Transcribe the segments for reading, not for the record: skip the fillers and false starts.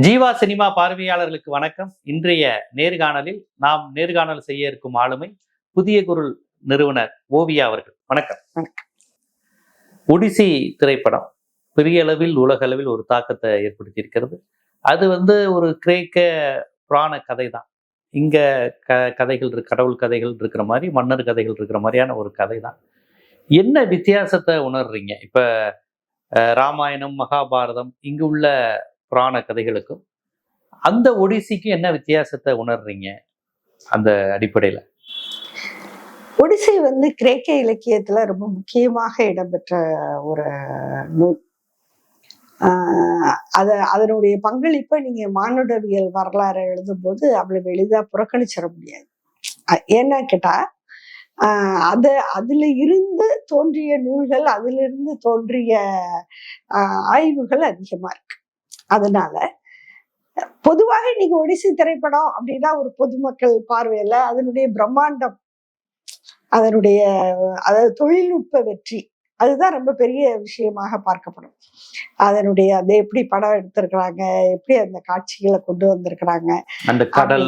Jeeva cinema பார்வையாளர்களுக்கு வணக்கம். இன்றைய நேர்காணலில் நாம் நேர்காணல் செய்ய இருக்கும் ஆளுமை புதிய குரல் நிறுவனர் ஓவியா அவர்கள். வணக்கம். ஒடிசி திரைப்படம் பெரிய அளவில் உலக அளவில் ஒரு தாக்கத்தை ஏற்படுத்தி இருக்கிறது. அது ஒரு கிரேக்க புராண கதை தான். இங்க கதைகள் கடவுள் கதைகள் இருக்கிற மாதிரி, மன்னர் கதைகள் இருக்கிற மாதிரியான ஒரு கதை தான். என்ன வித்தியாசத்தை உணர்றீங்க? இப்ப ராமாயணம், மகாபாரதம் இங்கு உள்ள புராண கதைகளுக்கும் அந்த ஒடிசிக்கும் என்ன வித்தியாசத்தை உணர்றீங்க? அந்த அடிப்படையில ஒடிசி கிரேக்க இலக்கியத்துல ரொம்ப முக்கியமாக இடம்பெற்ற ஒரு நூல். அதனுடைய பங்களிப்பை நீங்க மானுடவியல் வரலாறு எழுதும் போது அவ்வளவு எளிதா புறக்கணிச்சிட முடியாது. ஏன்னா கேட்டா அதுல இருந்து தோன்றிய நூல்கள், அதுல இருந்து தோன்றிய ஆய்வுகள் அதிகமா இருக்கு. அதனால பொதுவாக இன்னைக்கு ஒடிசி திரைப்படம் அப்படின்னா ஒரு பொதுமக்கள் பார்வையில அதனுடைய பிரம்மாண்டம், அதனுடைய அதாவது தொழில்நுட்ப வெற்றி, அதுதான் ரொம்ப பெரிய விஷயமாக பார்க்கப்படும். அதனுடைய அந்த எப்படி படம் எடுத்திருக்கிறாங்க, எப்படி அந்த காட்சிகளை கொண்டு வந்திருக்கிறாங்க, அந்த கடல்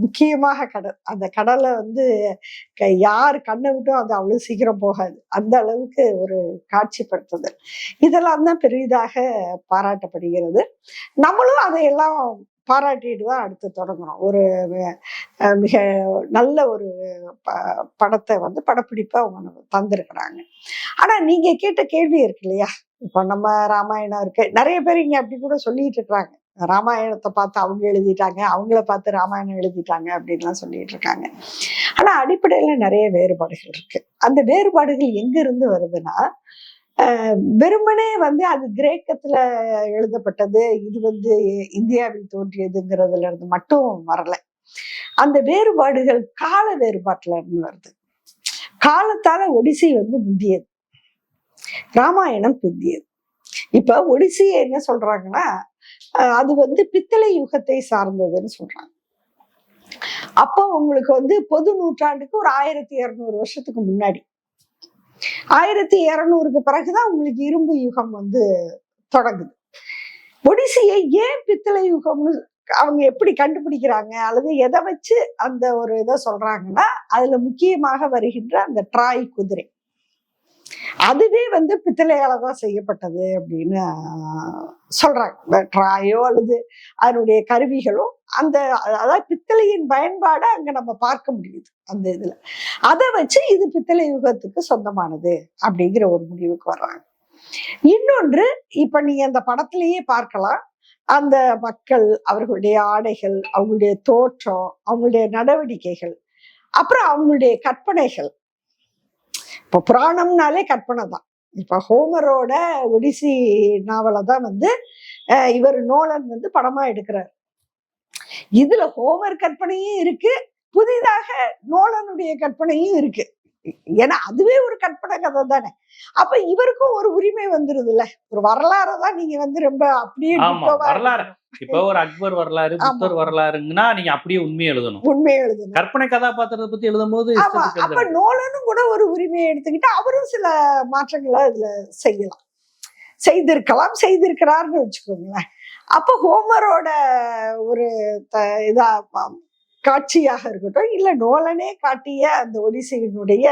முக்கியமாக கடல். அந்த கடலை யார் கண்ணை விட்டும் அது அவ்வளவு சீக்கிரம் போகாது, அந்த அளவுக்கு ஒரு காட்சிப்படுத்துதல், இதெல்லாம் தான் பெரிதாக பாராட்டப்படுகிறது. நம்மளும் அதையெல்லாம் பாராட்டிட்டு தான் அடுத்து தொடங்குறோம். ஒரு மிக நல்ல ஒரு படத்தை படப்பிடிப்பா அவங்க தந்திருக்கிறாங்க. ஆனா நீங்க கேட்ட கேள்வி இருக்கு இல்லையா, இப்ப நம்ம ராமாயணம் இருக்கு, நிறைய பேர் இங்க அப்படி கூட சொல்லிட்டு இருக்கிறாங்க, ராமாயணத்தை பார்த்து அவங்க எழுதிட்டாங்க, அவங்கள பார்த்து ராமாயணம் எழுதிட்டாங்க அப்படின்லாம் சொல்லிட்டு இருக்காங்க. ஆனா அடிப்படையில நிறைய வேறுபாடுகள் இருக்கு. அந்த வேறுபாடுகள் எங்க இருந்து வருதுன்னா, வெறுமனே அது கிரேக்கத்துல எழுதப்பட்டது, இது இந்தியாவில் தோன்றியதுங்கிறதுல இருந்து மட்டும் வரல. அந்த வேறுபாடுகள் கால வேறுபாட்டுல இருந்து வருது. காலத்தால ஒடிசி முந்தியது, ராமாயணம் பிந்தியது. இப்ப ஒடிசியை என்ன சொல்றாங்கன்னா, அது பித்தளை யுகத்தை சார்ந்ததுன்னு சொல்றாங்க. அப்போ உங்களுக்கு பொது நூற்றாண்டுக்கு ஒரு 1200 வருஷத்துக்கு முன்னாடி, 1200க்கு பிறகுதான் உங்களுக்கு இரும்பு யுகம் தொடங்குது. ஒடிசியை ஏன் பித்தளை யுகம்னு அவங்க எப்படி கண்டுபிடிக்கிறாங்க அல்லது எதை வச்சு அந்த ஒரு இதை சொல்றாங்கன்னா, அதுல முக்கியமாக வருகின்ற அந்த ட்ராய் குதிரை, அதுவே பித்தளையாலதான் செய்யப்பட்டது அப்படின்னு சொல்றாங்க. ட்ராயோ அல்லது அதனுடைய கருவிகளோ, அதாவது பித்தளையின் பயன்பாடை அங்க நம்ம பார்க்க முடியுது அந்த இதுல. அதை வச்சு இது பித்தளை யுகத்துக்கு சொந்தமானது அப்படிங்கிற ஒரு முடிவுக்கு வர்றாங்க. இன்னொன்று, இப்ப நீங்க அந்த படத்திலேயே பார்க்கலாம், அந்த மக்கள், அவர்களுடைய ஆடைகள், அவங்களுடைய தோற்றம், அவங்களுடைய நடவடிக்கைகள், அப்புறம் அவங்களுடைய கற்பனைகள். இப்ப புராணம்னாலே கற்பனை தான். இப்ப ஹோமரோட ஒடிசி நாவலை தான் இவர் நோலன் படமா எடுக்கிறார். இதுல ஹோமர் கற்பனையும் இருக்கு, புதிதாக நோலனுடைய கற்பனையும் இருக்கு. ஏன்னா அதுவே ஒரு கற்பனை கதை தானே. அப்ப இவருக்கும் ஒரு உரிமை வந்துருது இல்ல. ஒரு வரலாறுதான் நீங்க ரொம்ப அப்படியே வரலாறு, இப்ப ஒரு அக்பர் வரலாறு, புத்தர் வரலாறுங்கன்னா நீங்க அப்படியே உண்மையை எழுதணும். கற்பனை கதாபாத்திரத்தை பத்தி எழுதும் போது அப்ப நோலனும் கூட ஒரு உரிமையை எடுத்துக்கிட்டு அவரும் சில மாற்றங்களை இதுல செய்திருக்கிறார்னு வச்சுக்கோங்களேன். அப்ப ஹோமரோட ஒரு இதா காட்சியாக இருக்கட்டும், இல்ல நோலனே காட்டிய அந்த ஒடிசியினுடைய,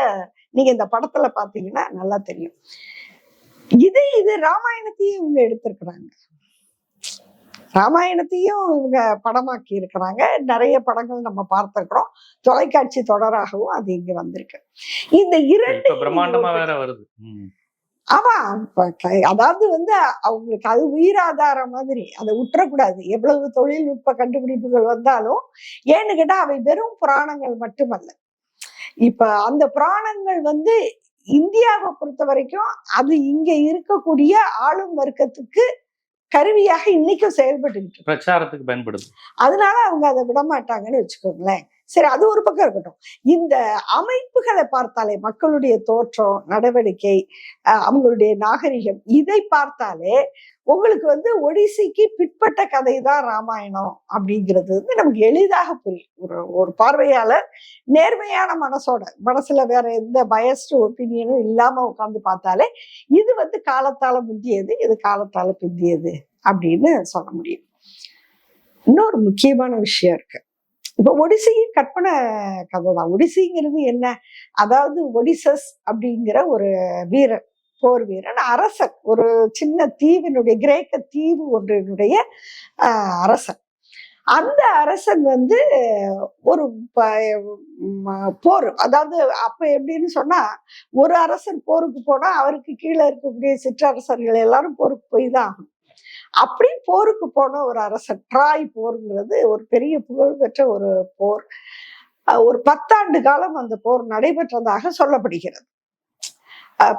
நீங்க இந்த படத்துல பாத்தீங்கன்னா நல்லா தெரியும். இது ராமாயணத்தையும் இவங்க எடுத்திருக்கிறாங்க, ராமாயணத்தையும் இவங்க படமாக்கி இருக்கிறாங்க. நிறைய படங்கள் நம்ம பார்த்திருக்கிறோம், தொலைக்காட்சி தொடராகவும் அது இங்க வந்திருக்கு. இந்த இரண்டு பிரம்மாண்டமா வேற வருது. ஆமா, அதாவது அவங்களுக்கு அது உயிராதாரம் மாதிரி, அதை விட்டுறக்கூடாது. எவ்வளவு தொழில்நுட்ப கண்டுபிடிப்புகள் வந்தாலும், ஏன்னு கேட்டா அவை வெறும் புராணங்கள் மட்டுமல்ல. இப்ப அந்த புராணங்கள் இந்தியாவை பொறுத்த வரைக்கும் அது இங்க இருக்கக்கூடிய ஆளும் வர்க்கத்துக்கு கருவியாக இன்னைக்கும் செயல்பட்டு பிரச்சாரத்துக்கு பயன்படுது. அதனால அவங்க அதை விட மாட்டாங்கன்னு வச்சுக்கோங்களேன். சரி, அது ஒரு பக்கம் இருக்கட்டும். இந்த அமைப்புகளை பார்த்தாலே, மக்களுடைய தோற்றம், நடவடிக்கை, அவங்களுடைய நாகரிகம், இதை பார்த்தாலே உங்களுக்கு வந்து ஒடிசிக்கு பிற்பட்ட கதை தான் ராமாயணம் அப்படிங்கிறது வந்து நமக்கு எளிதாக புரியும். ஒரு பார்வையாளர் நேர்மையான மனசுல வேற எந்த பயஸ்ட் ஒப்பீனியனும் இல்லாம உட்கார்ந்து பார்த்தாலே இது வந்து காலத்தால முந்தியது, இது காலத்தால பிந்தியது அப்படின்னு சொல்ல முடியும். இன்னொரு முக்கியமான விஷயம் இருக்கு. இப்ப ஒடிசியும் கற்பனை கதை தான். ஒடிசிங்கிறது என்ன? அதாவது ஒடிசஸ் அப்படிங்கிற ஒரு வீரன், போர் வீரன், அரசன், ஒரு சின்ன தீவினுடைய, கிரேக்க தீவு ஒன்றினுடைய அரசன். அந்த அரசன் வந்து ஒரு போர், அதாவது அப்ப எப்படின்னு சொன்னா, ஒரு அரசன் போருக்கு போனா அவருக்கு கீழே இருக்கக்கூடிய சிற்றரசர்கள் எல்லாரும் போருக்கு போய் தான் ஆகணும். அப்படி போருக்கு போன ஒரு அரசன், ட்ராய் போருங்கிறது ஒரு பெரிய புகழ்பெற்ற ஒரு போர். ஒரு 10 ஆண்டு காலம் அந்த போர் நடைபெற்றதாக சொல்லப்படுகிறது.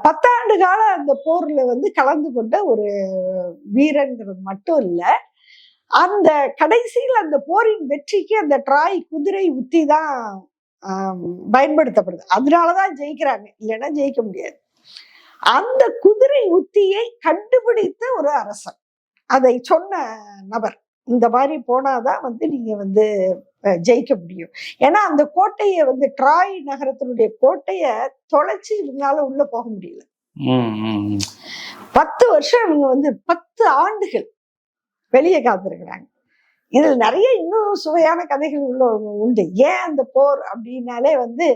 10 ஆண்டு காலம் அந்த போர்ல வந்து கலந்து கொண்ட ஒரு வீரன்கிறது மட்டும் இல்ல, அந்த கடைசியில் அந்த போரின் வெற்றிக்கு அந்த ட்ராய் குதிரை உத்தி தான் பயன்படுத்தப்படுது. அதனாலதான் ஜெயிக்கிறாங்க, இல்லைன்னா ஜெயிக்க முடியாது. அந்த குதிரை உத்தியை கண்டுபிடித்த ஒரு அரசன், அதை சொன்ன நபர், இந்த மாதிரி போனாதான் வந்து நீங்க வந்து ஜெயிக்க முடியும். ஏன்னா அந்த கோட்டையை வந்து, ட்ராய் நகரத்தினுடைய கோட்டைய தொலைச்சு இவங்களால உள்ள போக முடியல. 10 வருஷம் இவங்க வந்து 10 ஆண்டுகள் வெளியே காத்திருக்கிறாங்க. இதில் நிறைய இன்னும் சுவையான கதைகள் உண்டு. ஏன் அந்த போர் அப்படின்னாலே வந்து,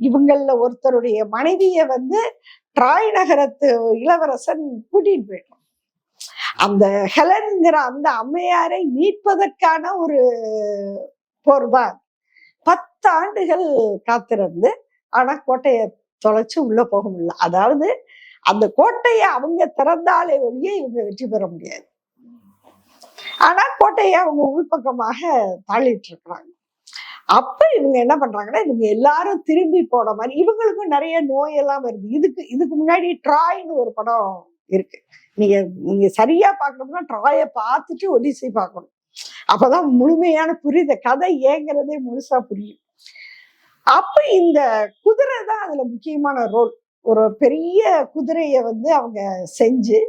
இவங்கள ஒருத்தருடைய மனைவிய வந்து ட்ராய் நகரத்து இளவரசன் கூட்டிட்டு போயிட்டான். அந்த ஹெலன்ங்கிற அந்த அம்மையாரை மீட்பதற்கான ஒரு போர் தான். 10 ஆண்டுகள் காத்திருந்து, ஆனா கோட்டையை தொலைச்சு உள்ள போக முடியல. அதாவது அந்த கோட்டையை அவங்க திறந்தாலே ஒழிய இவங்க வெற்றி பெற முடியாது. ஆனா கோட்டையை அவங்க உள்பக்கமாக தாளிட்டு இருக்கிறாங்க. அப்ப இவங்க என்ன பண்றாங்கன்னா, இவங்க எல்லாரும் திரும்பி போன மாதிரி, இவங்களுக்கும் நிறைய நோயெல்லாம் வருது. இதுக்கு முன்னாடி ட்ராய்னு ஒரு படம் இருக்கு. நீங்க சரியா பாக்கணும்னா ட்ராயை பார்த்துட்டு ஒடிசி பார்க்கணும். அப்பதான் முழுமையான புரியுத கதை ஏங்கிறதே முழுசா புரியும். அப்ப இந்த குதிரை தான் அதுல முக்கியமான ரோல். ஒரு பெரிய குதிரைய வந்து அவங்க செஞ்சு,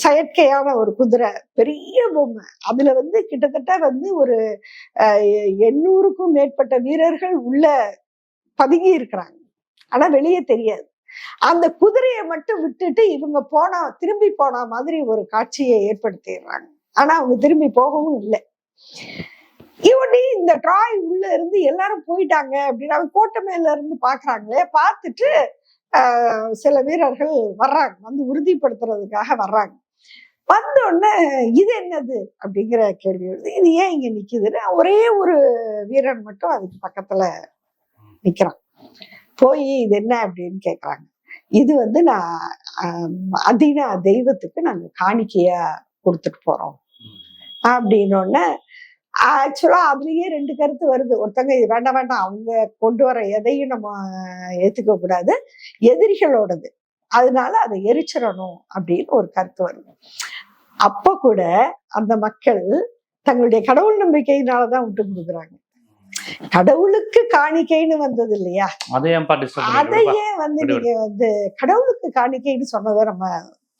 செயற்கையான ஒரு குதிரை, பெரிய பொம்மை. அதுல வந்து கிட்டத்தட்ட வந்து ஒரு 800க்கும் மேற்பட்ட வீரர்கள் உள்ள பதுங்கி இருக்கிறாங்க. ஆனா வெளியே தெரியாது. அந்த குதிரையை மட்டும் விட்டுட்டு இவங்க திரும்பி போன மாதிரி ஒரு காட்சியை ஏற்படுத்திடுறாங்க. ஆனா அவங்க திரும்பி போகவும் இல்லை. இவனி இந்த ட்ராய் உள்ள இருந்து எல்லாரும் போயிட்டாங்க அப்படின்னு அவங்க கோட்டை மேல இருந்து பாக்குறாங்களே, பார்த்துட்டு சில வீரர்கள் வர்றாங்க, வந்து உறுதிப்படுத்துறதுக்காக வர்றாங்க. வந்த உடனே இது என்னது அப்படிங்கிற கேள்வி வருது. இது ஏன் இங்க நிக்குதுன்னு ஒரே ஒரு வீரன் மட்டும் அதுக்கு பக்கத்துல நிக்கிறான். போய் இது என்ன அப்படின்னு கேக்குறாங்க. இது வந்து நான் அதினா தெய்வத்துக்கு நாங்க காணிக்கையா கொடுத்துட்டு போறோம் அப்படின்னோடனே, ஆக்சுவலா அதுலயே 2 கருத்து வருது. ஒருத்தங்க இது வேண்டாம் அவங்க கொண்டு வர எதையும் நம்ம ஏத்துக்க கூடாது, எதிரிகளோடது, அதனால அதை எரிச்சிடணும் அப்படின்னு ஒரு கருத்து வருது. அப்ப கூட அந்த மக்கள் தங்களுடைய கடவுள் நம்பிக்கையினாலதான் விட்டு கொடுக்குறாங்க. கடவுளுக்கு காணிக்கைன்னு வந்தது இல்லையா, அதையே வந்து நீங்க வந்து கடவுளுக்கு காணிக்கைன்னு சொன்னதை நம்ம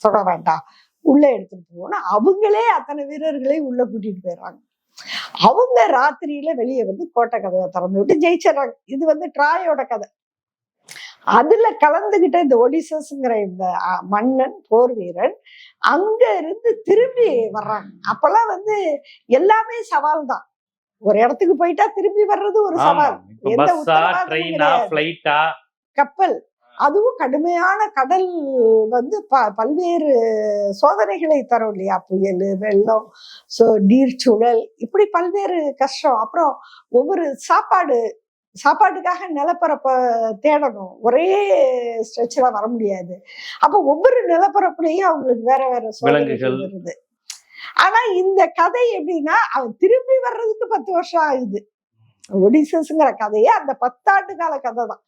சொல்ல வேண்டாம், உள்ள எடுத்துட்டு போவோம்னா அவங்களே அத்தனை வீரர்களை உள்ள கூட்டிட்டு போயிடுறாங்க. அவங்க ராத்திரியில வெளியே வந்து கோட்டை கதையை திறந்து விட்டு ஜெயிச்சிடறாங்க. இது வந்து ட்ராயோட கதை. அதுல கலந்துகிட்ட இந்த ஒடிசஸ்ங்கிற இந்த மன்னன், போர் வீரன் அங்க இருந்து திரும்பி வர்றாங்க. அப்பெல்லாம் வந்து எல்லாமே சவால் தான். ஒரு இடத்துக்கு போயிட்டா திரும்பி வர்றது ஒரு சவால். எந்த கப்பல், அதுவும் கடுமையான கடல் வந்து பல்வேறு சோதனைகளை தரும் இல்லையா, புயல், வெள்ளம், நீர்ச்சூழல், இப்படி பல்வேறு கஷ்டம். அப்புறம் ஒவ்வொரு சாப்பாட்டுக்காக நிலப்பரப்ப தேடணும், ஒரே ஸ்ட்ரெச்ல வர முடியாது. அப்ப ஒவ்வொரு நிலப்பரப்புலையும் அவங்களுக்கு வேற வேற சோதனைகள் வருது. ஆனா இந்த கதை எப்படின்னா, அவன் திரும்பி வர்றதுக்கு 10 வருஷம் ஆகுது. ஒடிசஸ்ங்கிற கதையே அந்த 10 ஆண்டு கால கதை தான்.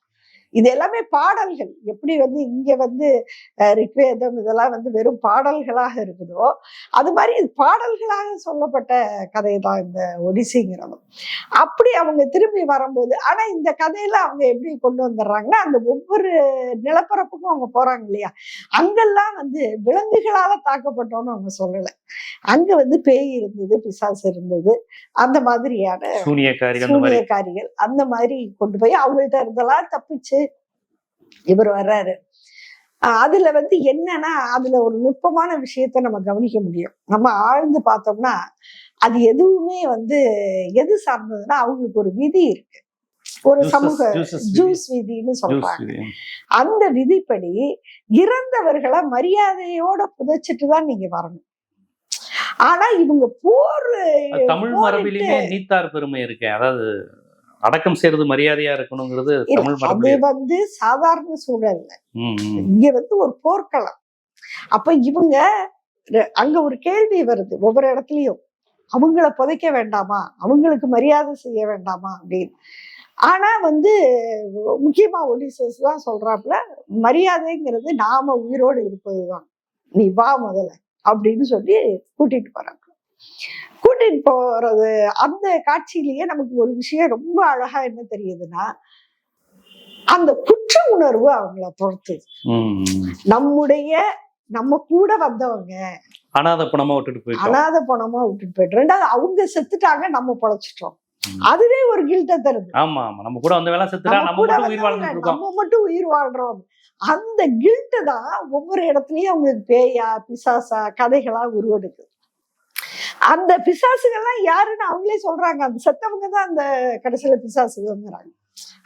இது எல்லாமே பாடல்கள். எப்படி வந்து இங்க வந்து ரிக்வேதம் இதெல்லாம் வந்து வெறும் பாடல்களாக இருக்குதோ, அது மாதிரி இது பாடல்களாக சொல்லப்பட்ட கதை தான் இந்த ஒடிசிங்கிறது. அப்படி அவங்க திரும்பி வரும்போது, ஆனா இந்த கதையில அவங்க எப்படி கொண்டு வந்துடுறாங்கன்னா, அந்த ஒவ்வொரு நிலப்பரப்புக்கும் அவங்க போறாங்க இல்லையா, அங்கெல்லாம் வந்து விலங்குகளால தாக்கப்பட்டோம்னு அவங்க சொல்லல. அங்க வந்து பேய் இருந்தது, பிசாசு இருந்தது, அந்த மாதிரியான சூனியக்காரிகள் அந்த மாதிரி கொண்டு போய் அவங்கள்ட்ட இருந்தெல்லாம் தப்பிச்சு இவர் வர்றாரு. அதுல வந்து என்னன்னா, அதுல ஒரு நுட்பமான விஷயத்த நம்ம கவனிக்க முடியும். நம்ம ஆழ்ந்து பார்த்தோம்னா, அது எதுவுமே வந்து எது சார்ந்ததுன்னா, அவங்களுக்கு ஒரு விதி இருக்கு. ஒரு சமூக ஜூஸ் விதின்னு சொல்றாங்க. அந்த விதிப்படி இறந்தவர்களை மரியாதையோட புதைச்சிட்டுதான் நீங்க வரணும். ஆனா இவங்க தமிழ் மரபிலேயே நீத்தார் பெருமை இருக்கு. அதாவது அடக்கம் செய்யறது மரியாதையா இருக்கணுங்கிறது தமிழ் மரபு. அது வந்து சாதாரண சூழல். இங்க வந்து ஒரு போர்க்களம். அப்ப இவங்க அங்க ஒரு கேள்வி வருது ஒவ்வொரு இடத்துலயும், அவங்கள புதைக்க வேண்டாமா, அவங்களுக்கு மரியாதை செய்ய வேண்டாமா அப்படின்னு. ஆனா வந்து முக்கியமா ஒடிசஸ் தான் சொல்றாப்புல, மரியாதைங்கிறது நாம உயிரோடு இருப்பதுதான், நீ வா முதல்ல அப்படின்னு சொல்லி கூட்டிட்டு போறாங்க. கூட்டிட்டு போறது அந்த காட்சியிலேயே நமக்கு ஒரு விஷயம் ரொம்ப அழகா என்ன தெரியுதுன்னா, அந்த குற்ற உணர்வு அவங்கள பொறுத்து. நம்ம கூட வந்தவங்க அனாதை பணமா விட்டுட்டு போயிட்டு, ரெண்டாவது அவங்க செத்துட்டாங்க, நம்ம பொழைச்சிட்டோம். அதுவே ஒரு கில்ட்ட தருது. ஆமா, நம்ம கூட வந்தவங்க செத்துட்டா, நம்ம மட்டும் உயிர் வாழ்றோம். அந்த கில்ட்ட தான் ஒவ்வொரு இடத்துலயும் அவங்களுக்கு பேயா பிசாசா கதைகளா உருவெடுக்கு. அந்த பிசாசுகள்லாம் யாருன்னு அவங்களே சொல்றாங்க. அந்த செத்தவங்க தான் அந்த கடைசியில பிசாசுகள்ங்கிறாங்க.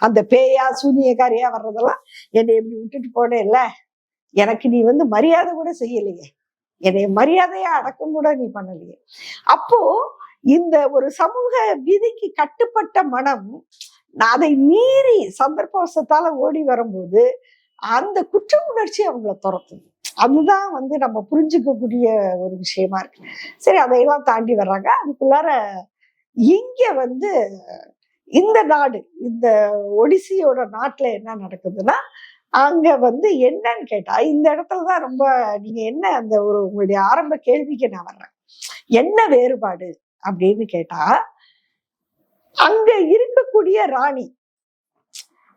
அந்த பேயா சூனியக்காரியா வர்றதெல்லாம், என்னை எப்படி விட்டுட்டு போனே இல்ல, எனக்கு நீ வந்து மரியாதை கூட செய்யலையே, என்னை மரியாதையா அடக்கம் கூட நீ பண்ணலையே. அப்போ இந்த ஒரு சமூக விதிக்கு கட்டுப்பட்ட மனம் அதை மீறி சந்தர்ப்பவசத்தால ஓடி வரும்போது அந்த குற்ற உணர்ச்சி அவங்கள துரத்துது. அதுதான் வந்து நம்ம புரிஞ்சுக்கக்கூடிய ஒரு விஷயமா இருக்கு. சரி, அதையெல்லாம் தாண்டி வர்றாங்க. அதுக்குள்ளார இங்க வந்து இந்த நாடு, இந்த ஒடிசியோட நாட்டுல என்ன நடக்குதுன்னா, அங்க வந்து என்னன்னு கேட்டா, இந்த இடத்துலதான் ரொம்ப நீங்க என்ன அந்த ஒரு உங்களுடைய ஆரம்ப கேள்விக்கு நான் வர்றேன். என்ன வேறுபாடு அப்படின்னு கேட்டா, அங்க இருக்கக்கூடிய ராணி,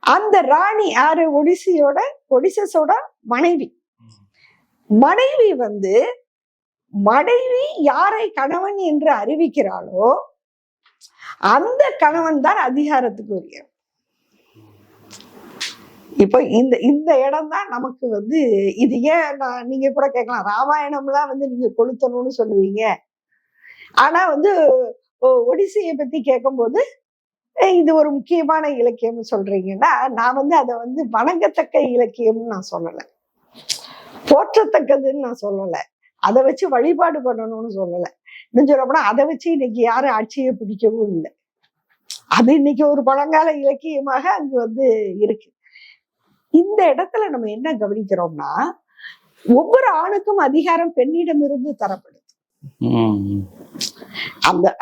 அந்த ராணி யாரு, ஒடிசஸோட மனைவி. மனைவி வந்து மனைவி யாரை கணவன் என்று அறிவிக்கிறாளோ அந்த கணவன் தான் அதிகாரத்துக்கு உரிய. இப்போ இந்த இடம் தான் நமக்கு வந்து, இது ஏன் நீங்க கூட கேட்கலாம், ராமாயணம்லாம் வந்து நீங்க கொளுத்தணும்னு சொல்லுவீங்க, ஆனா வந்து ஒடிசியை பத்தி கேட்கும்போது இது ஒரு முக்கியமான இலக்கியம்னு சொல்றீங்கன்னா, நான் வந்து அதை வந்து வணங்கத்தக்க இலக்கியம்னு நான் சொல்லல, போற்றத்தக்கதுன்னு நான் சொல்லல, அதை வச்சு வழிபாடு பண்ணணும்னு சொல்லல. இன்னும் சொல்லப்போனா அதை வச்சு இன்னைக்கு யாரும் ஆட்சியை பிடிக்கவும் இல்லை. அது இன்னைக்கு ஒரு பழங்கால இலக்கியமாக அங்கு வந்து இருக்கு. இந்த இடத்துல நம்ம என்ன கவனிக்கிறோம்னா, ஒவ்வொரு ஆணுக்கும் அதிகாரம் பெண்ணிடமிருந்து தரப்படுது.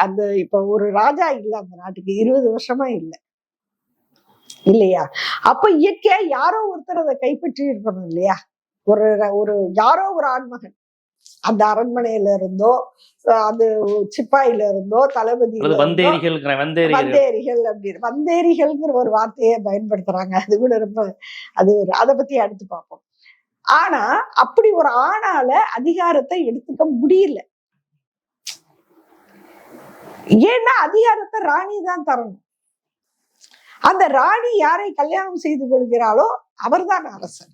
அந்த இப்ப ஒரு ராஜா இல்ல அந்த நாட்டுக்கு, 20 வருஷமா இல்லை இல்லையா? அப்ப இயற்கையா யாரோ ஒருத்தர் அதை கைப்பற்றி இருக்கணும் இல்லையா? ஒரு யாரோ ஒரு ஆண்மகன் அந்த அரண்மனையில இருந்தோ, அது சிப்பாயில இருந்தோ, தளபதி வந்தேரிகள் அப்படின்னு வந்தேரிகள்ங்கிற ஒரு வார்த்தையை பயன்படுத்துறாங்க. அது கூட ரொம்ப அதை பத்தி அடுத்து பார்ப்போம். ஆனா அப்படி ஒரு ஆணால அதிகாரத்தை எடுத்துக்க முடியல. ஏன்னா அதிகாரத்தை ராணி தான் தரணும். அந்த ராணி யாரை கல்யாணம் செய்து கொள்கிறாளோ அவர்தான் அரசன்.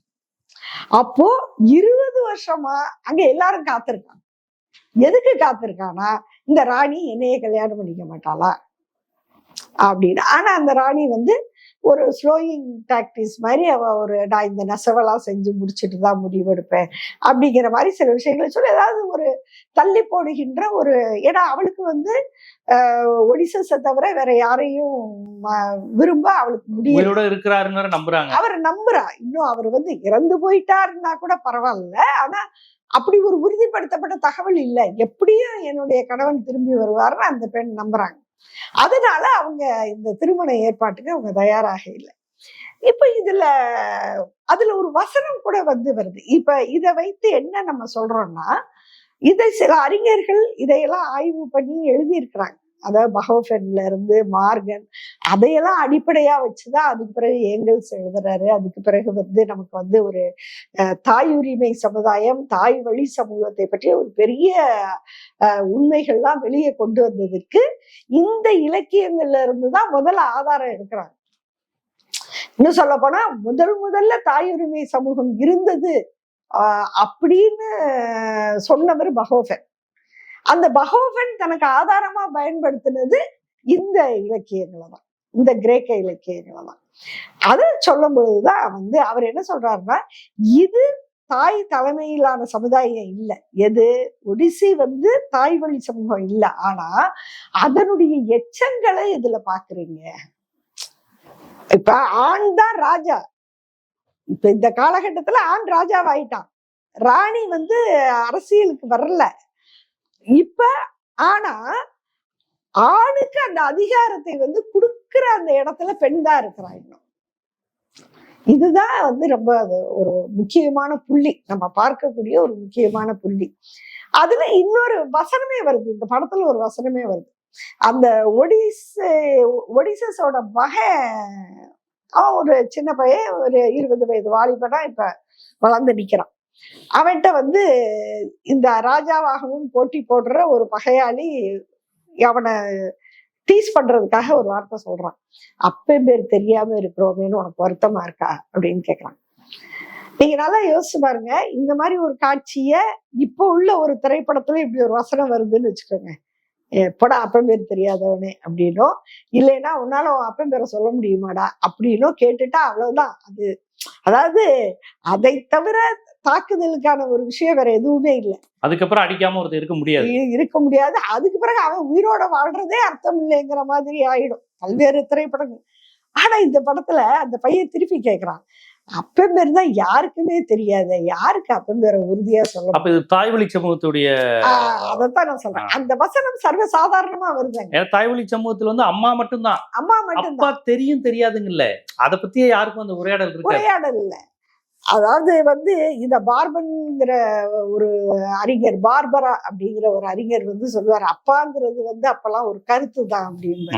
அப்போ 20 வருஷமா அங்க எல்லாரும் காத்திருக்காங்க. எதுக்கு காத்திருக்கானா, இந்த ராணி என்னைய கல்யாணம் பண்ணிக்க மாட்டாளா அப்படின்னு. ஆனா அந்த ராணி வந்து ஒரு ஸ்லோயிங் டாக்டிஸ் மாதிரி நான் இந்த நெசவெல்லாம் செஞ்சு முடிச்சுட்டு தான் முடிவெடுப்பேன் அப்படிங்கிற மாதிரி சில விஷயங்களை சொல்லி ஏதாவது ஒரு தள்ளி போடுகின்ற ஒரு, ஏன்னா அவளுக்கு வந்து ஒடிசஸை தவிர வேற யாரையும் விரும்ப அவளுக்கு முடியல. அவர் நம்புறா. இன்னும் அவர் வந்து இறந்து போயிட்டாருன்னா கூட பரவாயில்ல, ஆனா அப்படி ஒரு உறுதிப்படுத்தப்பட்ட தகவல் இல்லை. எப்படியும் என்னுடைய கணவன் திரும்பி வருவாருன்னு அந்த பெண் நம்புறாங்க. அதனால அவங்க இந்த திருமண ஏற்பாட்டுக்கு அவங்க தயாராக இல்லை. இப்ப அதுல ஒரு வசனம் கூட வருது. இப்ப இதை வைத்து என்ன நம்ம சொல்றோம்னா, இதை சில அறிஞர்கள் இதையெல்லாம் ஆய்வு பண்ணி எழுதியிருக்கிறாங்க. அதாவது பகோஃபென்ல இருந்து மார்கன், அதையெல்லாம் அடிப்படையா வச்சுதான் அதுக்கு பிறகு ஏங்கல்ஸ் எழுதுறாரு. அதுக்கு பிறகு நமக்கு ஒரு தாய் உரிமை சமுதாயம், தாய் வழி சமூகத்தை பற்றிய ஒரு பெரிய உண்மைகள்லாம் வெளியே கொண்டு வந்ததுக்கு இந்த இலக்கியங்கள்ல இருந்துதான் முதல்ல ஆதாரம் எடுக்கிறாங்க. இன்னும் சொல்ல போனா முதல்ல தாய் உரிமை சமூகம் இருந்தது அப்படின்னு சொன்னவர் பகோஃபென். அந்த பகோஃபென் தனக்கு ஆதாரமா பயன்படுத்தினது இந்த இலக்கியங்களை தான், இந்த கிரேக்க இலக்கியங்களை தான். அதை சொல்லும் பொழுதுதான் அவர் என்ன சொல்றாருன்னா, இது தாய் தலைமையிலான சமுதாயம் இல்லை. எது ஒடிசி தாய் வழி சமூகம் இல்லை. ஆனா அதனுடைய எச்சங்களை இதுல பாக்குறீங்க. இப்ப ஆண் தான் ராஜா. இப்ப இந்த காலகட்டத்துல ஆண் ராஜாவாயிட்டான். ராணி அரசியலுக்கு வரல இப்ப. ஆனா ஆணுக்கு அந்த அதிகாரத்தை கொடுக்கிற அந்த இடத்துல பெண் தான் இருக்கிறான் இன்னும். இதுதான் ரொம்ப ஒரு முக்கியமான புள்ளி, நம்ம பார்க்கக்கூடிய ஒரு முக்கியமான புள்ளி. அதுல இன்னொரு வசனமே வருது, இந்த படத்துல ஒரு வசனமே வருது. அந்த ஒடிசஸோட மகன், ஒரு சின்ன பையன், ஒரு 20 வயது வாலிபனா இப்ப வளர்ந்து நிக்கிறான். அவன்கிட்ட இந்த ராஜாவாகவும் போட்டி போடுற ஒரு பகையாளி அவனை டீஸ் பண்றதுக்காக ஒரு வார்த்தை சொல்றான். அப்பன் பேர் தெரியாம இருக்கிறோமேன்னு உனக்கு வருத்தமா இருக்கா அப்படின்னு கேக்குறான். நீங்க நல்லா யோசிச்சு பாருங்க, இந்த மாதிரி ஒரு காட்சிய இப்ப உள்ள ஒரு திரைப்படத்துல இப்படி ஒரு வசனம் வருதுன்னு வச்சுக்கோங்க. எப்படா அப்பன் பேர் தெரியாதவனே அப்படின்னும், இல்லைன்னா உன்னால உன் அப்பன் பேரை சொல்ல முடியுமாடா அப்படின்னும் கேட்டுட்டா அவ்வளவுதான். அதாவது அதை தவிர தாக்குதலுக்கான ஒரு விஷயம் வேற எதுவுமே இல்லை. அதுக்கப்புறம் அடிக்காம ஒருத்தர் இருக்க முடியாது. அதுக்கு பிறகு அவன் உயிரோட வாழ்றதே அர்த்தம் இல்லைங்கிற மாதிரி ஆயிடும் பல்வேறு திரைப்படங்கள். ஆனா இந்த படத்துல அந்த பையன் திருப்பி கேட்கிறான், அப்பன் பேர் தான் யாருக்குமே தெரியாது, யாருக்கு அப்பன் பேரை உறுதியா சொல்ல? அப்ப இது தாய் வழி சமூகத்துடைய, அதைத்தான் நான் சொல்றேன். அந்த வசனம் சர்வ சாதாரணமா வருதுங்க. தாய் வழி சமூகத்துல அம்மா மட்டும்தான், அப்பா தெரியும் தெரியாதுங்கல்ல, அதை பத்தியே யாருக்கும் அந்த உரையாடல் இல்ல. அதாவது இந்த பார்பன்ங்கிற ஒரு அறிஞர், பார்பரா அப்படிங்கிற ஒரு அறிஞர் சொல்லுவார், அப்பாங்கிறது அப்பெல்லாம் ஒரு கருத்து தான் அப்படின்னு,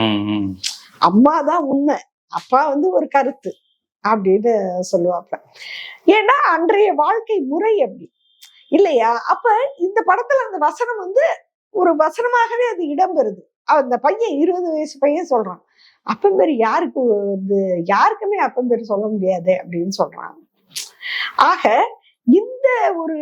அம்மா தான் உண்மை, அப்பா ஒரு கருத்து அப்படின்னு சொல்லுவாப்ப. ஏன்னா அன்றைய வாழ்க்கை முறை அப்படி இல்லையா? அப்ப இந்த படத்துல அந்த வசனம் ஒரு வசனமாகவே அது இடம்பெறுது. அந்த பையன் 20 வயசு பையன் சொல்றான், அப்பன் பேர் யாருக்கு யாருக்குமே அப்பன் பேர் சொல்ல முடியாது அப்படின்னு சொல்றான். ஆக இந்த ஒரு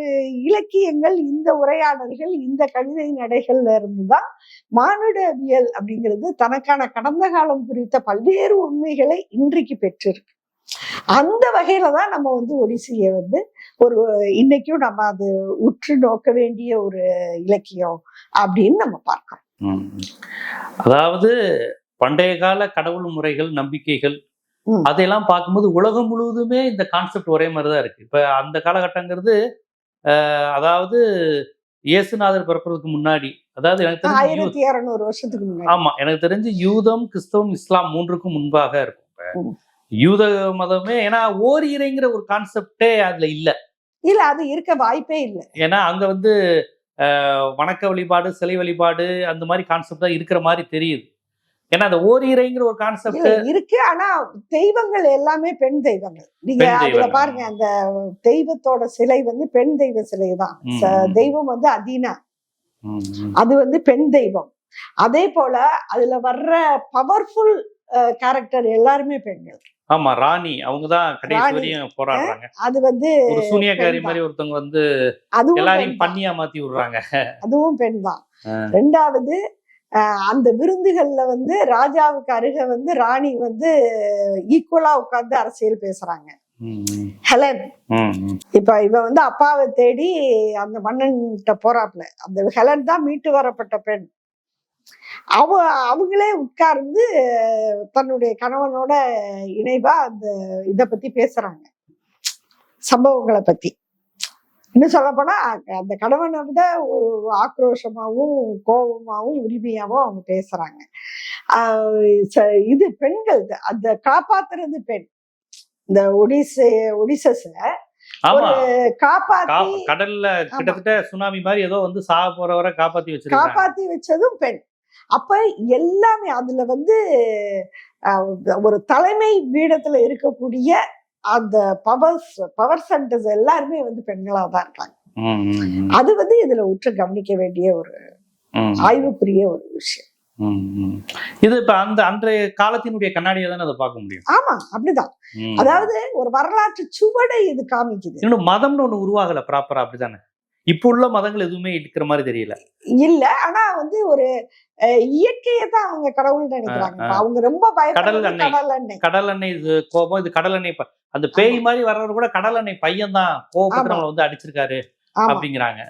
இலக்கியங்கள், இந்த உரையாடல்கள், இந்த கவிதை நடைகள்ல இருந்துதான் மானுடவியல் அப்படிங்கிறது தனக்கான கடந்த காலம் குறித்த பல்வேறு உண்மைகளை இன்றைக்கு பெற்றிருக்கு. அந்த வகையில தான் நம்ம ஒடிசியை ஒரு இன்னைக்கும் நம்ம அது உற்று நோக்க வேண்டிய ஒரு இலக்கியம் அப்படின்னு நம்ம பார்க்கிறோம். அதாவது பண்டைய கால கடவுள் முறைகள், நம்பிக்கைகள், அதையெல்லாம் பார்க்கும்போது உலகம் முழுவதுமே இந்த கான்செப்ட் ஒரே மாதிரிதான் இருக்கு. இப்ப அந்த காலகட்டங்கிறது அதாவது இயேசுநாதர் பிறப்பதற்கு முன்னாடி, அதாவது எனக்கு தெரிஞ்சு 1200 வருஷத்துக்கு முன்னாடி. ஆமா, எனக்கு தெரிஞ்சு யூதம், கிறிஸ்தவம், இஸ்லாம் 3க்கும் முன்பாக இருக்கும். யூத மதமே, ஏன்னா ஓரிரைங்கிற ஒரு கான்செப்டே அதுல இல்ல, அது இருக்க வாய்ப்பே இல்லை. ஏன்னா அங்க வணக்க வழிபாடு, சிலை வழிபாடு, அந்த மாதிரி கான்செப்ட் தான் இருக்கிற மாதிரி தெரியுது. ஏன்னா அந்த ஓரிரைங்கிற ஒரு கான்செப்ட் இருக்கு. ஆனா தெய்வங்கள் எல்லாமே பெண் தெய்வங்கள். நீங்க அதுல பாருங்க, அந்த தெய்வத்தோட சிலை பெண் தெய்வ சிலை தான். தெய்வம் அதீனா, அது பெண் தெய்வம். அதே போல அதுல வர்ற பவர்ஃபுல் கேரக்டர் எல்லாருமே பெண்கள். ஆமா, ராணி அவங்கதான் கடைசி வரையும் போராடுறாங்க. அது ஒரு சூனியக்காரி மாதிரி ஒருத்தவங்க எல்லாரையும் பண்ணியா மாத்தி விடுறாங்க, அதுவும் பெண் தான். ரெண்டாவது அந்த விருந்துகள்ல ராஜாவுக்கு அருக ராணி ஈக்குவலா உட்கார்ந்து அரசியல் பேசுறாங்க. ஹெலன், இப்ப இவ அப்பாவை தேடி அந்த மன்னன்கிட்ட போறாப்ல, அந்த ஹெலன் தான் மீட்டு வரப்பட்ட பெண். அவங்களே உட்கார்ந்து தன்னுடைய கணவனோட இணைவா அந்த இத பத்தி பேசுறாங்க, சம்பவங்களை பத்தி. இன்னும் சொல்ல போனா அந்த கணவனை விட ஆக்ரோஷமாவும் கோபமாவும் உரிமையாவும் அவங்க பேசுறாங்க. இது பெண்கள், அந்த காப்பாத்துறது பெண். இந்த ஒடிசஸ்ல ஆமா, காப்பாத்தி கடல்ல கிட்டத்தட்ட சுனாமி மாதிரி ஏதோ வந்து சாக போறவரை காப்பாத்தி வச்சிருக்காங்க. காப்பாத்தி வச்சதும் பெண். அப்ப எல்லாமே அதுல வந்து ஒரு தலைமை பீடத்துல இருக்கக்கூடிய அந்த பவர் சென்டர்ஸ் எல்லாருமே வந்து பெண்களா தான் இருக்காங்க. அது வந்து இதுல உற்று கவனிக்க வேண்டிய ஒரு ஆய்வுக்குரிய ஒரு விஷயம். இது இப்ப அந்த அன்றைய காலத்தினுடைய கண்ணாடியை தானே அதை பார்க்க முடியும். ஆமா, அப்படிதான். அதாவது ஒரு வரலாற்று சுவடை இது காமிக்குது. இன்னும் மதம்னு ஒண்ணு உருவாகல ப்ராப்பரா, அப்படித்தானே? இப்ப உள்ள மதங்கள் எதுவுமே இருக்கிற மாதிரி தெரியல. இல்ல, ஆனா வந்து ஒரு இயற்கையை தான் அவங்க கடவுள் நினைக்கிறாங்க. அவங்க ரொம்ப கடல் எண்ணெய் கோபம், இது கடல் எண்ணெய். அந்த பேய் மாதிரி வர்றவர் கூட கடல் எண்ணெய் பையன் தான் கோபத்தை நம்மளை வந்து அடிச்சிருக்காரு அப்படிங்கிறாங்க.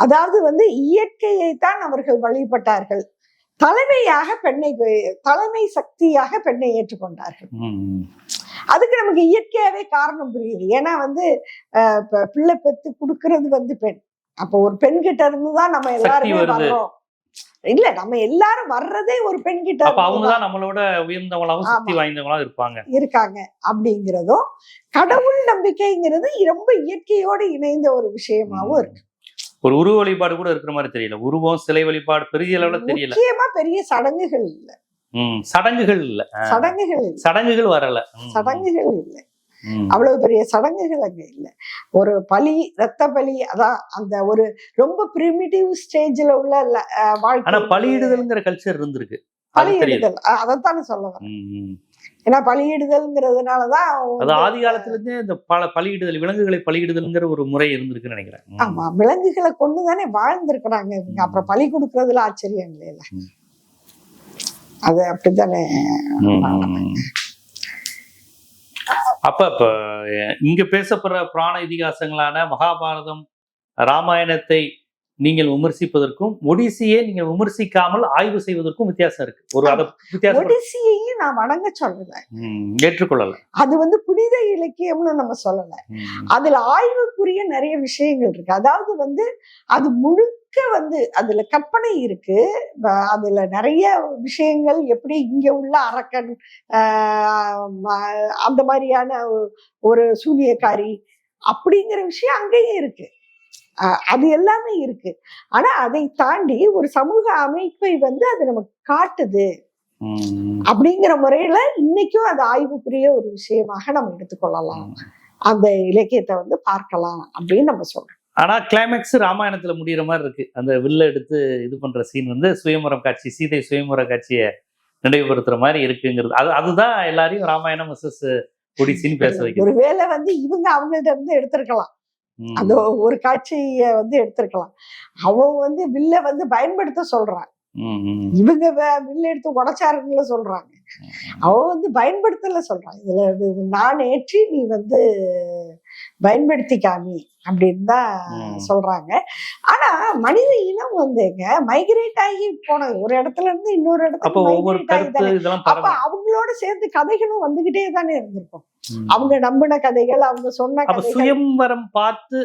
அதாவது வந்து இயற்கையை தான் அவர்கள் வழிபட்டார்கள். தலைமை சக்தியாக பெண்ணை ஏற்றுக்கொண்டார்கள். அதுக்கு நமக்கு இயற்கையாவே காரணம் புரியுது. ஏன்னா வந்து பிள்ளை பெத்து குடுக்கறது வந்து பெண். அப்போ ஒரு பெண் கிட்ட இருந்துதான் நம்ம எல்லாருமே வர்றோம். இல்ல, நம்ம எல்லாரும் வர்றதே ஒரு பெண் கிட்ட. அவங்கதான் நம்மளோட உயர்ந்தவங்களாவும் சக்தி வாய்ந்தவங்களா இருக்காங்க அப்படிங்கிறதும், கடவுள் நம்பிக்கைங்கிறது ரொம்ப இயற்கையோடு இணைந்த ஒரு விஷயமாவும் இருக்கு. ஒரு உருவ வழிபாடு கூட இருக்கிற மாதிரி தெரியல. உருவம், சிலை வழிபாடு பெரிய அளவுல தெரியல. முக்கியமா பெரிய சடங்குகள் இல்ல. சடங்குகள் வரல. சடங்குகள் இல்ல. அவ்வளவு பெரிய சடங்குகள் அங்க இல்ல. ஒரு பலி, ரத்த பலி, அதான் அந்த ஒரு ரொம்ப பிரிமிட்டிவ் ஸ்டேஜ்ல உள்ள வாழ்க்கை. ஆனா பலியிடுதல்ங்கிற கல்ச்சர் இருந்திருக்கு. பலியிடுதல், அதைத்தான் சொல்ல வரேன். ஏன்னா பலியிடுதல்ங்கிறதுனாலதான் அது ஆதி காலத்துல இருந்தே இந்த பலியிடுதல், விலங்குகளை பலியிடுதல்ங்கிற ஒரு முறை இருந்திருக்குன்னு நினைக்கிறேன். ஆமா, விலங்குகளை கொண்டுதானே வாழ்ந்திருக்கிறாங்க. அப்புறம் பலி கொடுக்கறதுல ஆச்சரியம் இல்லையில. அது அப்படித்தானே. அப்ப இங்க பேசப்படுற புராண இதிகாசங்களான மகாபாரதம், ராமாயணத்தை நீங்கள் விமர்சிப்பதற்கும் ஒடிசியை நீங்கள் விமர்சிக்காமல் ஆய்வு செய்வதற்கும் வித்தியாசம் இருக்கு. ஒடிசியையும் நான் வணங்க சொல்லல, ஏற்றுக்கொள்ளல. அது வந்து புனித இலக்கியம்னு நம்ம சொல்லல. அதுல ஆய்வுக்குரிய நிறைய விஷயங்கள் இருக்கு. அதாவது வந்து அது முழுக்க வந்து அதுல கற்பனை இருக்கு. அதுல நிறைய விஷயங்கள், எப்படி இங்க உள்ள அரக்கன், அந்த மாதிரியான ஒரு சூனியக்காரி அப்படிங்கிற விஷயம் அங்கேயும் இருக்கு. அது எல்லாமே இருக்கு. ஆனா அதை தாண்டி ஒரு சமூக அமைப்பை வந்து அது நமக்கு காட்டுது அப்படிங்கிற முறையில இன்னைக்கும் அது ஆய்வுக்குரிய ஒரு விஷயமாக நம்ம எடுத்துக்கொள்ளலாம். அந்த இலக்கியத்தை வந்து பார்க்கலாம் அப்படின்னு நம்ம சொல்றோம். ஆனா கிளைமேக்ஸ் ராமாயணத்துல முடிகிற மாதிரி இருக்கு. அந்த வில்ல எடுத்து இது பண்ற சீன் வந்து சுயம்பரம் காட்சி, சீதை சுயம்பர காட்சியை நினைவுபடுத்துற மாதிரி இருக்குங்கிறது. அதுதான் எல்லாரையும் ராமாயணம் ஒடிசின்னு பேச வைக்கும். ஒருவேளை வந்து இவங்க அவங்கள்ட்ட இருந்து எடுத்திருக்கலாம், அந்த ஒரு காட்சிய வந்து எடுத்திருக்கலாம். அவன் வந்து வில்ல வந்து பயன்படுத்த சொல்றான், இவங்க வில்ல எடுத்து உடைச்சாருன்னு சொல்றாங்க. அவன் வந்து பயன்படுத்தல சொல்றான். இதுல நான் ஏற்றி நீ வந்து பயன்படுத்தி காமி அப்படின்னு தான் சொல்றாங்க. ஆனா மனித இனம் வந்துங்க மைக்ரேட் ஆகி போனது ஒரு இடத்துல இருந்து இன்னொரு இடத்துக்கு. அப்ப அவங்களோட சேர்ந்து கதைகளும் வந்துகிட்டே தானே இருந்திருக்கும். அவங்க நம்பின கதைகள், அவங்க சொன்ன கதைகள். சுயம்பரம் பார்த்து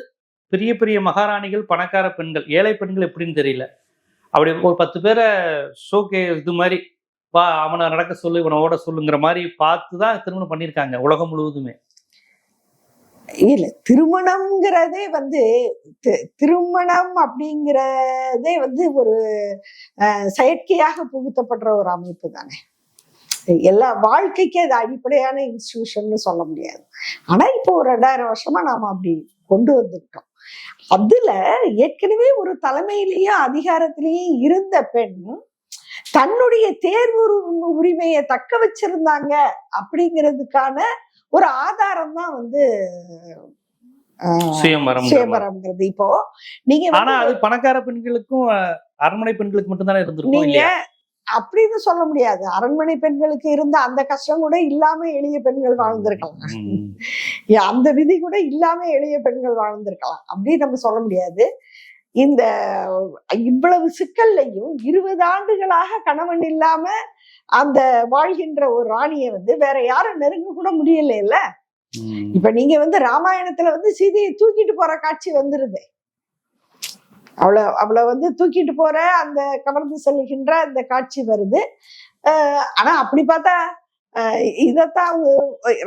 பெரிய பெரிய மகாராணிகள், பணக்கார பெண்கள், ஏழை பெண்கள் எப்படின்னு தெரியல, அப்படி ஒரு 10 பேரை ஷோகே இது மாதிரி வா அவனை நடக்க சொல்லு, இவனை ஓட சொல்லுங்கிற மாதிரி பார்த்துதான் திருமணம் பண்ணியிருக்காங்க உலகம் முழுவதுமே. இல்ல, திருமணம்ங்கிறதே வந்து திருமணம் அப்படிங்கிறதே வந்து ஒரு செயற்கையாக புகுத்தப்படுற ஒரு அமைப்பு தானே. எல்லா வாழ்க்கைக்கு அது அடிப்படையான இன்ஸ்டிடியூஷன் சொல்ல முடியாது. ஆனா இப்போ ஒரு 2000 வருஷமா நாம அப்படி கொண்டு வந்துட்டோம். அதுல ஏற்கனவே ஒரு தலைமையிலேயும் அதிகாரத்திலேயும் இருந்த பெண் தன்னுடைய தேர்வு உரிமையை தக்க வச்சிருந்தாங்க அப்படிங்கிறதுக்கான ஒரு ஆதாரம் தான் வந்து சுயம்பரம்ங்கிறது. இப்போ நீங்க ஆனா அது பணக்கார பெண்களுக்கும் அரண்மனை பெண்களுக்கு மட்டும்தானே இருந்திருக்கும். நீங்க அப்படின்னு சொல்ல முடியாது. அரண்மனை பெண்களுக்கு இருந்த அந்த கஷ்டம் கூட இல்லாம எளிய பெண்கள் வாழ்ந்திருக்கலாம். அந்த விதி கூட இல்லாம எளிய பெண்கள் வாழ்ந்திருக்கலாம் அப்படின்னு நம்ம சொல்ல முடியாது. இந்த இவ்வளவு சிக்கல்லையும் 20 ஆண்டுகளாக கணவன் இல்லாம அந்த வாழ்கின்ற ஒரு ராணியை வந்து வேற யாரும் நெருங்க கூட முடியல இல்ல. இப்ப நீங்க வந்து ராமாயணத்துல வந்து சீதையை தூக்கிட்டு போற காட்சி வந்துருது. அவளை வந்து தூக்கிட்டு போற அந்த கவர்ந்து செல்கின்ற அந்த காட்சி வருது. ஆனா அப்படி பார்த்தா இதைத்தான் அவங்க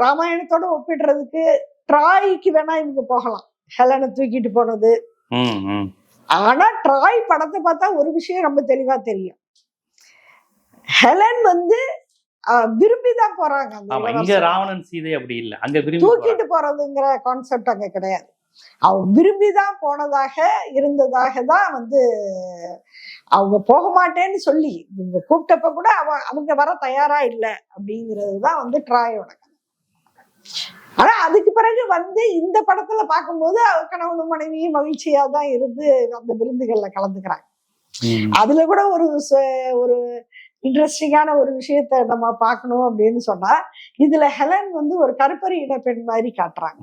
ராமாயணத்தோட ஒப்பிடுறதுக்கு ட்ராய்க்கு வேணா இவங்க போகலாம், ஹெலனை தூக்கிட்டு போனது. ஆனா ட்ராய் படத்தை பார்த்தா ஒரு விஷயம் ரொம்ப தெளிவா தெரியும். ஹெலன் வந்து விரும்பிதான் போறாங்க. அந்த ராவணன் சீதை அப்படி இல்ல, அங்க தூக்கிட்டு போறதுங்கிற கான்செப்ட் அங்க கிடையாது. அவங்க விரும்பிதான் போனதாக இருந்ததாக தான் வந்து அவங்க போக மாட்டேன்னு சொல்லி இவங்க கூப்பிட்டப்ப கூட அவங்க வர தயாரா இல்லை அப்படிங்கிறது தான் வந்து ட்ராயோட கதை. ஆனா அதுக்கு பிறகு வந்து இந்த படத்துல பார்க்கும்போது கணவனும் மனைவியும் மகிழ்ச்சியா தான் இருந்து அந்த விருந்துகள்ல கலந்துக்கிறாங்க. அதுல கூட ஒரு இன்ட்ரெஸ்டிங்கான ஒரு விஷயத்த நம்ம பார்க்கணும் அப்படின்னு சொன்னா, இதுல ஹெலன் வந்து ஒரு கருப்பரி இன பெண் மாதிரி காட்டுறாங்க.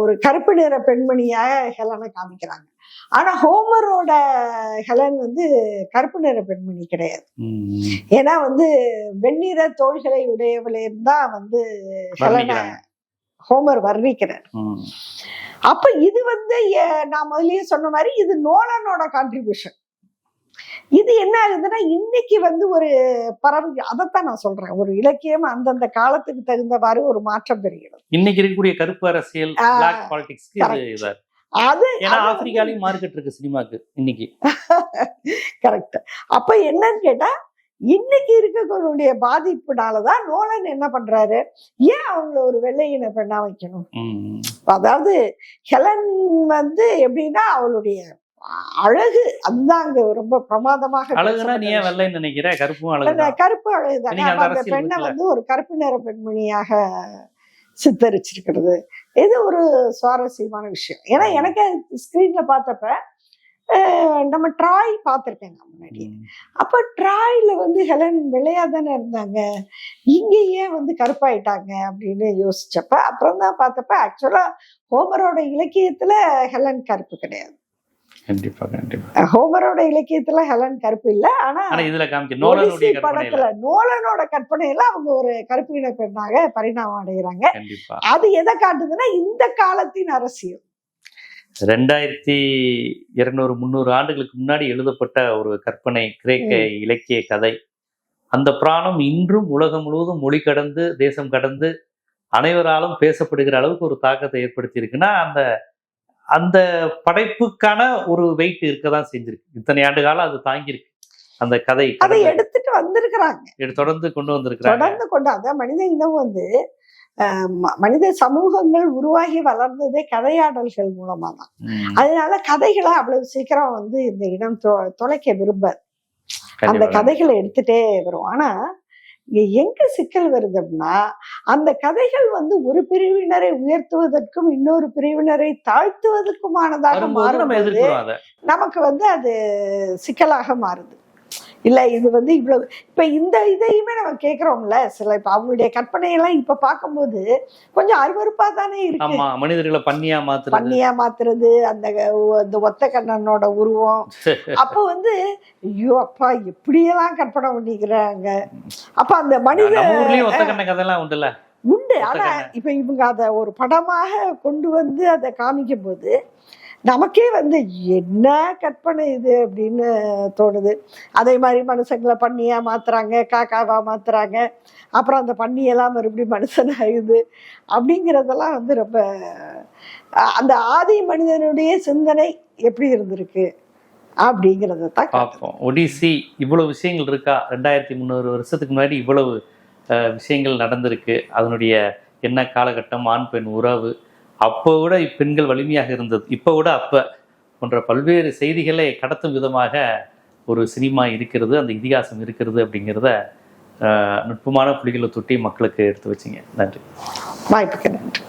ஒரு கருப்பு நிற பெண்மணியாக ஹெலனை காமிக்கிறாங்க. ஆனா ஹோமரோட ஹெலன் வந்து கருப்பு நிற பெண்மணி கிடையாது. ஏன்னா வந்து வெண்ணிற தோள்களை உடையவளே தான் வந்து ஹெலனை ஹோமர் வர்ணிக்கிறார். அப்ப இது வந்து நான் முதல்லயே சொன்ன மாதிரி இது நோலனோட கான்ட்ரிபியூஷன். இது என்ன ஆகுதுன்னா இன்னைக்கு வந்து ஒரு அதைத்தான் நான் சொல்றேன், ஒரு இலக்கியம் அந்தந்த காலத்துக்கு தகுந்தவாறு ஒரு மாற்றம் பெறுகிறது. இன்னைக்கு இருக்கக்கூடிய கருப்பு அரசியல் அது ஆப்பிரிக்காலையும் மார்க்கெட் இருக்கு சினிமாக்கு இன்னைக்கு. கரெக்ட். அப்ப என்னன்னு கேட்டா இன்னைக்கு இருக்கக்கூடிய பாதிப்புனாலதான் நோலன் என்ன பண்றாரு, ஏன் அவங்கள ஒரு வெள்ளையின பெண்ணா வைக்கணும். அதாவது ஹெலன் வந்து எப்படின்னா அவளுடைய அழகு அதுதான் அங்க ரொம்ப பிரமாதமாக. அழகுனா நீ ஏன் வெள்ளை நினைக்கிற? கருப்பும் அழகு, கருப்பு அழகுதான். அந்த பெண்ணை வந்து ஒரு கருப்பு நிற பெண்மணியாக சித்தரிச்சிருக்கிறது இது ஒரு சுவாரஸ்யமான விஷயம். ஏன்னா எனக்கு ஸ்கிரீன்ல பார்த்தப்ப நம்ம ட்ராய் பார்த்திருக்கேங்க முன்னாடி. அப்ப ட்ராய்ல வந்து ஹெலன் வெள்ளையா தானே இருந்தாங்க, இங்க ஏன் வந்து கருப்பாயிட்டாங்க அப்படின்னு யோசிச்சப்ப அப்புறம் தான் பார்த்தப்ப ஆக்சுவலா ஹோமரோட இலக்கியத்துல ஹெலன் கருப்பு கிடையாது. ஹோமரோட இலக்கியத்துல ஹெலன் கருப்பு இல்ல. ஆனா படத்துல நோலனோட கற்பனையில அவங்க ஒரு கருப்பு இன பெண்ணாக பரிணாமம் அடைகிறாங்க. அது எதை காட்டுதுன்னா இந்த காலத்தின் அரசியல். 2200-300 ஆண்டுகளுக்கு முன்னாடி எழுதப்பட்ட ஒரு கற்பனை கிரேக்க இலக்கிய கதை. அந்த பிராணம் இன்றும் உலகம் முழுவதும் மொழி கடந்து தேசம் கடந்து அனைவராலும் பேசப்படுகிற அளவுக்கு ஒரு தாக்கத்தை ஏற்படுத்தி இருக்குன்னா அந்த அந்த படைப்புக்கான ஒரு வெயிட் இருக்கதான் செஞ்சிருக்கு. இத்தனை ஆண்டு காலம் அது தாங்கியிருக்கு. அந்த கதை அதை எடுத்துட்டு வந்திருக்கிறாங்க, தொடர்ந்து கொண்டு வந்திருக்கிறாங்க. அதான் மனித இனம் வந்து மனித சமூகங்கள் உருவாகி வளர்ந்ததே கதையாடல்கள் மூலமா தான். அதனால கதைகளை அவ்வளவு சீக்கிரம் வந்து இந்த இனம் தொலைக்க விரும்பாது. அந்த கதைகளை எடுத்துட்டே வரும். ஆனா எங்க சிக்கல் வருது அப்படின்னா அந்த கதைகள் வந்து ஒரு பிரிவினரை உயர்த்துவதற்கும் இன்னொரு பிரிவினரை தாழ்த்துவதற்குமானதாக மாறும்போது நமக்கு வந்து அது சிக்கலாக மாறுது. இல்ல இது வந்து இவ்வளவு இப்ப இந்த இதையுமே நம்ம கேட்கிறோம்ல, சில இப்ப அவங்களுடைய கற்பனையெல்லாம் இப்ப பார்க்கும்போது கொஞ்சம் அருவருப்பா தானே இருக்கு. மனிதர்களை பண்ணியா மாத்துறது அந்த ஒத்த கண்ணனோட உருவம். அப்ப வந்து ஐயோ அப்பா எப்படியெல்லாம் கற்பனை பண்ணிக்கிறாங்க. அப்ப அந்த மனித உண்டு. ஆனா இப்ப இவங்க அத ஒரு படமாக கொண்டு வந்து அதை காமிக்கும் போது நமக்கே வந்து என்ன கற்பனை இது அப்படின்னு தோணுது. அதே மாதிரி மனுஷங்களை பண்ணியா மாத்துறாங்க, காக்காவா மாத்துறாங்க, அப்புறம் அந்த பண்ணியெல்லாம் மறுபடியும் மனுஷன் ஆகுது அப்படிங்கிறதெல்லாம் வந்து ரொம்ப அந்த ஆதி மனிதனுடைய சிந்தனை எப்படி இருந்திருக்கு அப்படிங்கிறத தான் பார்ப்போம். ஒடிசி இவ்வளவு விஷயங்கள் இருக்கா? 2300 வருஷத்துக்கு முன்னாடி இவ்வளவு விஷயங்கள் நடந்திருக்கு. அதனுடைய என்ன காலகட்டம், ஆண் பெண் உறவு, அப்போ விட பெண்கள் வலிமையாக இருந்தது, இப்போ விட அப்போ போன்ற பல்வேறு செய்திகளை கடத்தும் விதமாக ஒரு சினிமா இருக்கிறது, அந்த இதிகாசம் இருக்கிறது அப்படிங்கிறத நுட்பமான புள்ளிகளை தொட்டி மக்களுக்கு எடுத்து வச்சிங்க. நன்றி. வாய்ப்புக்கு நன்றி.